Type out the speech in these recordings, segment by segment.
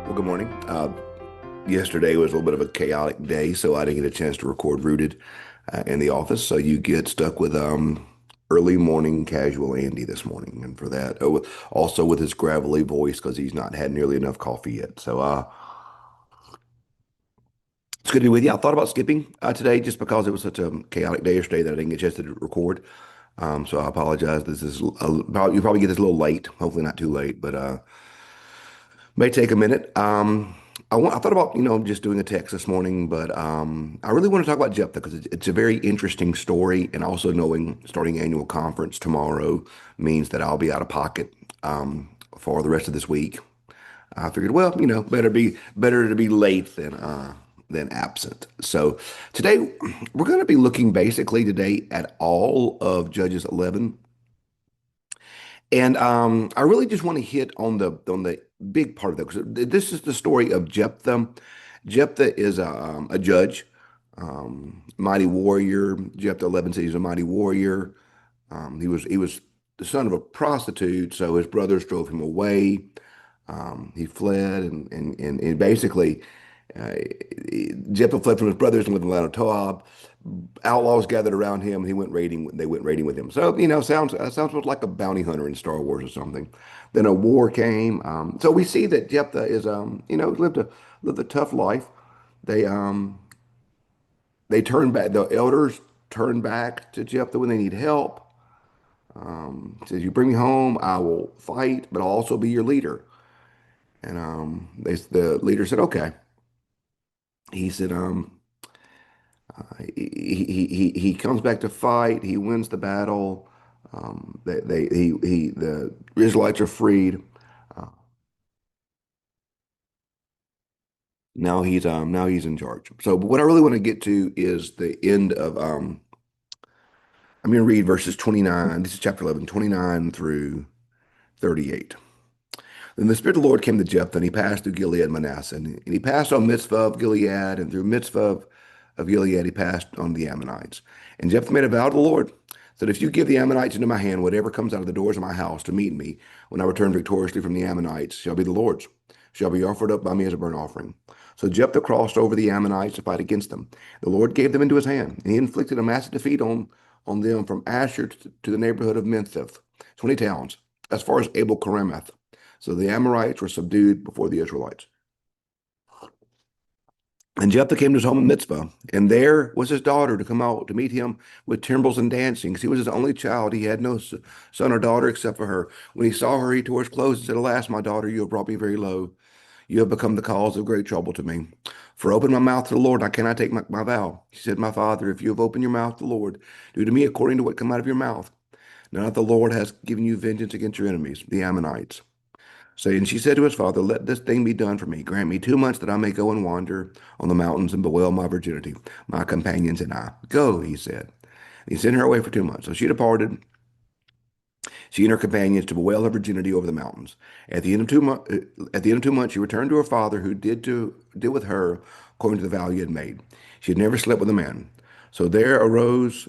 Well, good morning. Yesterday was a little bit of a chaotic day, so I didn't get a chance to record Rooted in the office. So you get stuck with early morning casual Andy this morning, and for that, also with his gravelly voice because he's not had nearly enough coffee yet. So it's good to be with you. I thought about skipping today just because it was such a chaotic day yesterday that I didn't get a chance to record. So I apologize. This is you probably get this a little late. Hopefully not too late, but may take a minute. I thought about, just doing a text this morning, but I really want to talk about Jephthah because it's a very interesting story. And also knowing starting annual conference tomorrow means that I'll be out of pocket for the rest of this week. I figured, well, better to be late than absent. So today we're going to be looking basically today at all of Judges 11. And I really just want to hit on the big part of that because this is the story of Jephthah. Jephthah is a judge, mighty warrior. Jephthah 11 says he's a mighty warrior. He was the son of a prostitute, so his brothers drove him away. He fled, and basically uh, Jephthah fled from his brothers and lived in the land of Toab. Outlaws gathered around him. He went raiding. They went raiding with him. So sounds like a bounty hunter in Star Wars or something. Then a war came. So we see that Jephthah is lived a tough life. They they turned back. The elders turned back to Jephthah when they need help. Says, "You bring me home, I will fight, but I'll also be your leader." And the leader said, "Okay." He said, he comes back to fight. He wins the battle. The Israelites are freed. Uh, now he's in charge. So, but what I really want to get to is the end of I'm going to read verses 29. This is chapter 11, 29 through 38. Then the Spirit of the Lord came to Jephthah, and he passed through Gilead and Manasseh. And he passed on Mitzvah of Gilead, and through Mitzvah of Gilead, he passed on the Ammonites. And Jephthah made a vow to the Lord that if you give the Ammonites into my hand, whatever comes out of the doors of my house to meet me when I return victoriously from the Ammonites shall be the Lord's, shall be offered up by me as a burnt offering. So Jephthah crossed over the Ammonites to fight against them. The Lord gave them into his hand, and he inflicted a massive defeat on them from Asher to the neighborhood of Menthith, 20 towns, as far as Abel Kerameth. So the Amorites were subdued before the Israelites. And Jephthah came to his home in Mitzvah, and there was his daughter to come out to meet him with timbrels and dancing, because he was his only child. He had no son or daughter except for her. When he saw her, he tore his clothes and said, "Alas, my daughter, you have brought me very low. You have become the cause of great trouble to me. For open my mouth to the Lord, I cannot take my vow." She said, "My father, if you have opened your mouth to the Lord, do to me according to what come out of your mouth. Now that the Lord has given you vengeance against your enemies, the Ammonites." Saying, she said to his father, "Let this thing be done for me. Grant me 2 months that I may go and wander on the mountains and bewail my virginity, my companions and I." "Go," he said. And he sent her away for 2 months. So she departed, she and her companions, to bewail her virginity over the mountains. At the end of 2 months, she returned to her father, who did with her according to the vow he had made. She had never slept with a man. So there arose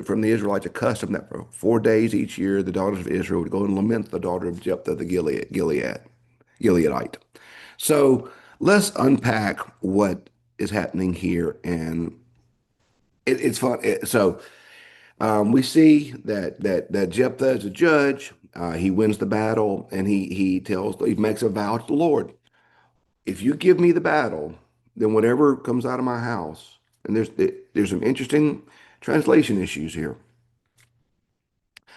from the Israelites a custom that for 4 days each year the daughters of Israel would go and lament the daughter of Jephthah the Gileadite. So let's unpack what is happening here, and it's fun. We see that Jephthah is a judge. He wins the battle, and he makes a vow to the Lord: "If you give me the battle, then whatever comes out of my house." And there's some interesting translation issues here.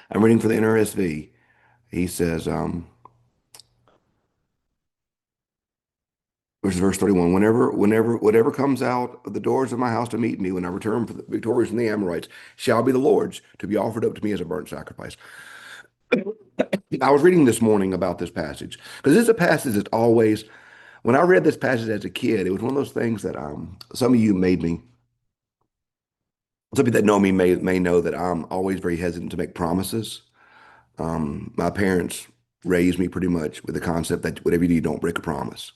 I'm reading for the NRSV. He says, verse 31, whatever comes out of the doors of my house to meet me when I return victorious from the Amorites shall be the Lord's, to be offered up to me as a burnt sacrifice. I was reading this morning about this passage because this is a passage that always, when I read this passage as a kid, it was one of those things that some of you made me, some people that know me may know that I'm always very hesitant to make promises. My parents raised me pretty much with the concept that whatever you do, don't break a promise.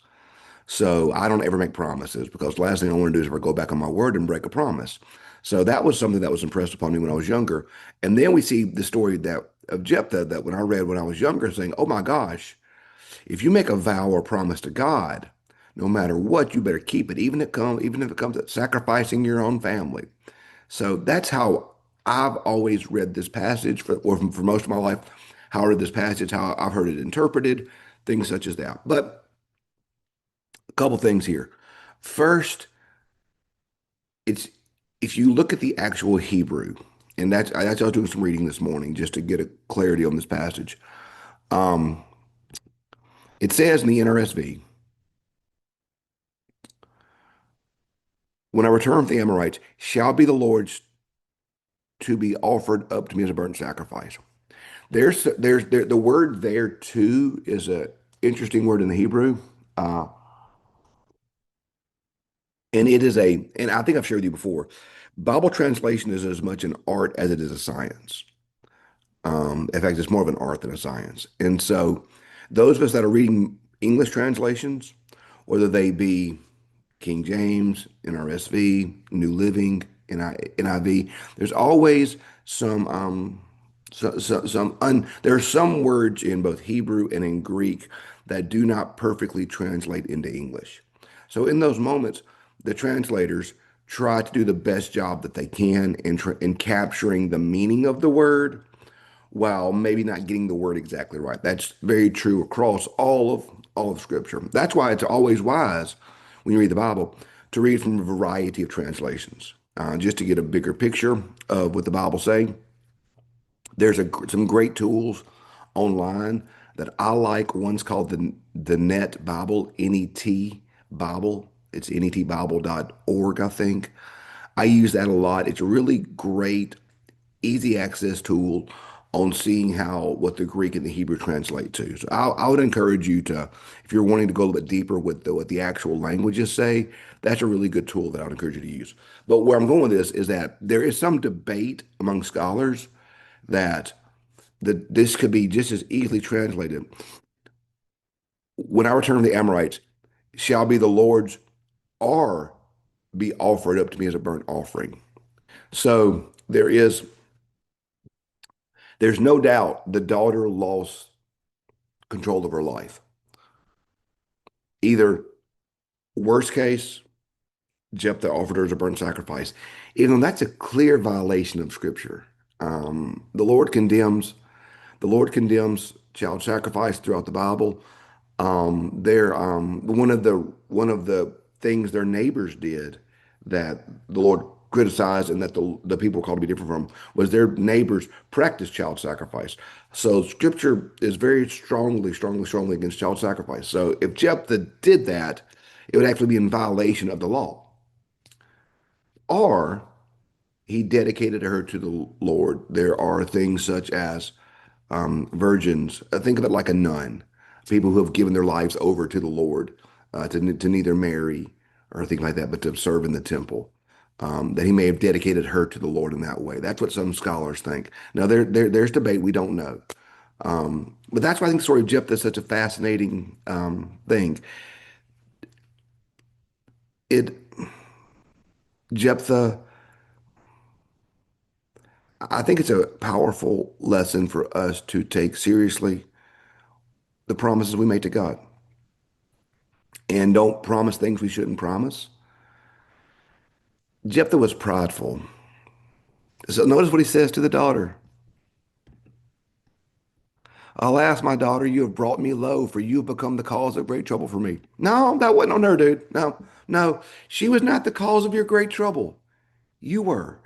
So I don't ever make promises because the last thing I want to do is ever go back on my word and break a promise. So that was something that was impressed upon me when I was younger. And then we see the story that of Jephthah that when I read when I was younger, saying, "Oh my gosh, If you make a vow or promise to God, no matter what, you better keep it, even if it comes to sacrificing your own family. So that's how I've always read this passage for most of my life, how I read this passage, how I've heard it interpreted, things such as that. But a couple things here. First, it's if you look at the actual Hebrew, and I was doing some reading this morning just to get a clarity on this passage. Um, it says in the NRSV, when I return from the Amorites, shall be the Lord's to be offered up to me as a burnt sacrifice. The word there too is a interesting word in the Hebrew. Uh, and it is and I think I've shared with you before, Bible translation is as much an art as it is a science. In fact, it's more of an art than a science. And so, those of us that are reading English translations, whether they be King James, NRSV, New Living, NIV, there's always some there are some words in both Hebrew and in Greek that do not perfectly translate into English. So in those moments, the translators try to do the best job that they can in capturing the meaning of the word while maybe not getting the word exactly right. That's very true across all of Scripture. That's why it's always wise when you read the Bible to read from a variety of translations, just to get a bigger picture of what the Bible's saying. Some great tools online that I like. One's called the Net Bible, NET Bible. It's netbible.org, I think. I use that a lot. It's a really great easy access tool on seeing how what the Greek and the Hebrew translate to. So I would encourage you to, if you're wanting to go a little bit deeper with what the actual languages say, that's a really good tool that I would encourage you to use. But where I'm going with this is that there is some debate among scholars that this could be just as easily translated. When I return from the Amorites, shall be the Lord's or be offered up to me as a burnt offering. So there's no doubt the daughter lost control of her life. Either worst case, Jephthah offered her as a burnt sacrifice. Even though that's a clear violation of Scripture. The Lord condemns child sacrifice throughout the Bible. One of the things their neighbors did that the Lord criticized and that the people were called to be different from was their neighbors practiced child sacrifice. So Scripture is very strongly against child sacrifice. So if Jephthah did that, it would actually be in violation of the law. Or he dedicated her to the Lord. There are things such as virgins. Think of it like a nun, people who have given their lives over to the Lord to neither marry or anything like that, but to serve in the temple. That he may have dedicated her to the Lord in that way. That's what some scholars think. Now, there's debate. We don't know. But that's why I think the story of Jephthah is such a fascinating thing. It Jephthah, I think it's a powerful lesson for us to take seriously the promises we make to God and don't promise things we shouldn't promise. Jephthah was prideful. So notice what he says to the daughter. Alas, my daughter, you have brought me low, for you have become the cause of great trouble for me. No, that wasn't on her, dude. No, no, she was not the cause of your great trouble. You were.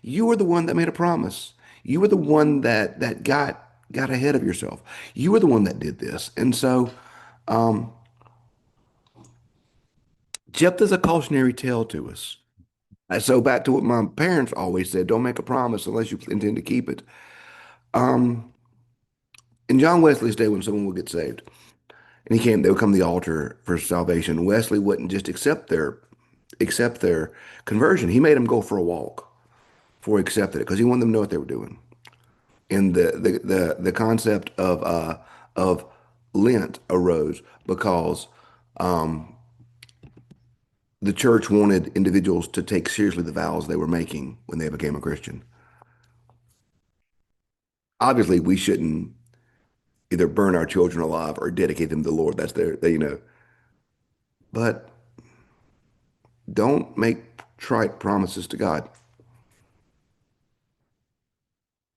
You were the one that made a promise. You were the one that got ahead of yourself. You were the one that did this. And so Jephthah's a cautionary tale to us. So back to what my parents always said, don't make a promise unless you intend to keep it. Um, in John Wesley's day, when someone would get saved, and they would come to the altar for salvation. Wesley wouldn't just accept their conversion. He made them go for a walk before he accepted it because he wanted them to know what they were doing. And the concept of Lent arose because the church wanted individuals to take seriously the vows they were making when they became a Christian. Obviously, we shouldn't either burn our children alive or dedicate them to the Lord. That's their. But don't make trite promises to God.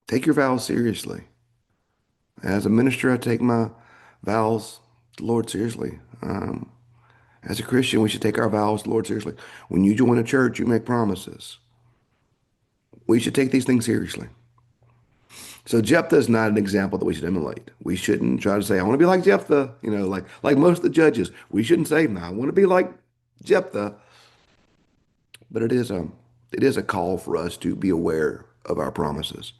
Take your vows seriously. As a minister, I take my vows to the Lord seriously. As a Christian, we should take our vows to the Lord seriously. When you join a church, you make promises. We should take these things seriously. So Jephthah is not an example that we should emulate. We shouldn't try to say, I want to be like Jephthah, like most of the judges. We shouldn't say, no, I want to be like Jephthah. But it is a call for us to be aware of our promises.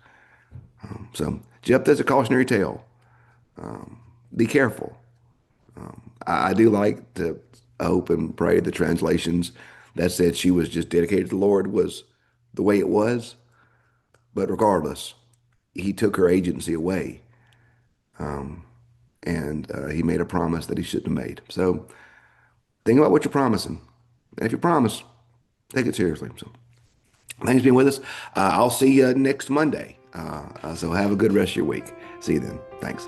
So Jephthah is a cautionary tale. Be careful. I do like to hope and pray the translations that said she was just dedicated to the Lord was the way it was. But regardless, he took her agency away, and he made a promise that he shouldn't have made. So think about what you're promising. And if you promise, take it seriously. So thanks for being with us. I'll see you next Monday. So have a good rest of your week. See you then. Thanks.